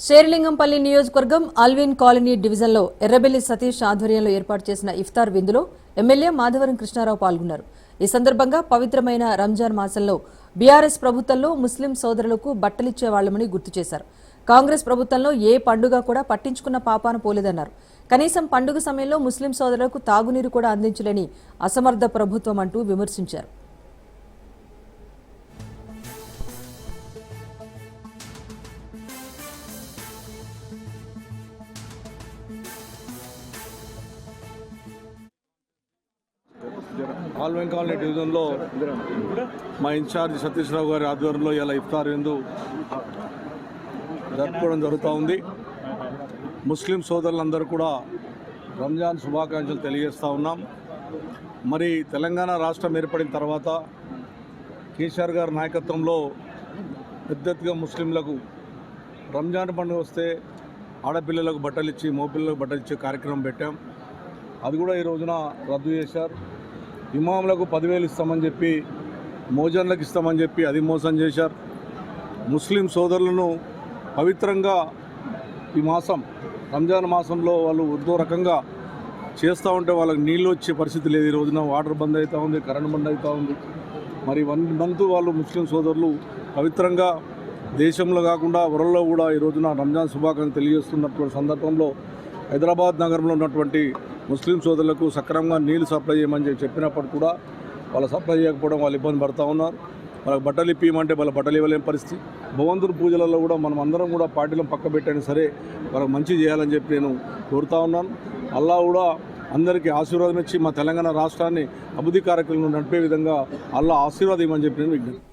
శేరిలింగంపల్లి నియోజకవర్గం Alvin colony డివిజన్లో ఎర్రబెల్లి సతీష్ ఆధ్వర్యంలో ఏర్పాటు చేసిన ఇఫ్తార్ విందులో ఎమ్మెల్యే మాధవరం కృష్ణారావు పాల్గొన్నారు. ఈ సందర్భంగా పవిత్రమైన రంజాన్ మాసంలో బీఆర్ఎస్ ప్రభుత్వంలో ముస్లిం సోదరులకు బట్టలిచ్చేవాళ్లమని గుర్తు చేశారు. కాంగ్రెస్ ప్రభుత్వంలో ఏ పండుగ కూడా పట్టించుకున్న పాపాన పోలేదన్నారు. కనీసం పండుగ సమయంలో ముస్లిం సోదరులకు తాగునీరు కూడా అందించలేని అసమర్థ ప్రభుత్వం అంటూ విమర్శించారు. అల్విన్ కాలనీ డివిజన్లో మా ఇన్ఛార్జ్ సతీష్ రావు గారి ఆధ్వర్యంలో ఇలా ఇఫ్తార్ విందు జరుపుకోవడం జరుగుతూ ఉంది. ముస్లిం సోదరులందరూ కూడా రంజాన్ శుభాకాంక్షలు తెలియజేస్తూ ఉన్నాం. మరి తెలంగాణ రాష్ట్రం ఏర్పడిన తర్వాత కేసీఆర్ గారి నాయకత్వంలో పెద్దగా ముస్లింలకు రంజాన్ పండుగ వస్తే ఆడపిల్లలకు బట్టలు ఇచ్చి మగపిల్లలకు బట్టలు ఇచ్చే కార్యక్రమం పెట్టాం. అది కూడా ఈ రోజున రద్దు చేశారు. ఇమాములకు 10,000 ఇస్తామని చెప్పి మోజన్లకు ఇస్తామని చెప్పి అది మోసం చేశారు. ముస్లిం సోదరులను పవిత్రంగా ఈ మాసం రంజాన్ మాసంలో వాళ్ళు ఉర్దూ రకంగా చేస్తూ ఉంటే వాళ్ళకి నీళ్ళు వచ్చే పరిస్థితి లేదు. ఈ రోజున వాటర్ బంద్ అవుతూ ఉంది, కరెంట్ బంద్ అవుతూ ఉంది. మరి 1 మంత్ వాళ్ళు ముస్లిం సోదరులు పవిత్రంగా దేశంలో కాకుండా వరల్లో కూడా ఈ రోజున రంజాన్ శుభాకాంక్షలు తెలియజేస్తున్నటువంటి సందర్భంలో హైదరాబాద్ నగరంలో ఉన్నటువంటి ముస్లిం సోదరులకు సక్రమంగా నీళ్లు సప్లై చేయమని చెప్పినప్పుడు కూడా వాళ్ళు సప్లై చేయకపోవడం వాళ్ళు ఇబ్బంది పడుతూ ఉన్నారు. వాళ్ళకి బట్టలు ఇప్పియమంటే వాళ్ళ బట్టలు ఇవ్వలేని పరిస్థితి. భగవంతుని పూజలలో కూడా మనం అందరం కూడా పార్టీలను పక్క పెట్టైనా సరే వాళ్ళకి మంచి చేయాలని చెప్పి నేను కోరుతా ఉన్నాను. అల్లా కూడా అందరికీ ఆశీర్వాదం ఇచ్చి మా తెలంగాణ రాష్ట్రాన్ని అభివృద్ధి కార్యక్రమాలను నడిపే విధంగా అల్లా ఆశీర్వాదం ఇవ్వమని చెప్పి నేను విజ్ఞప్తి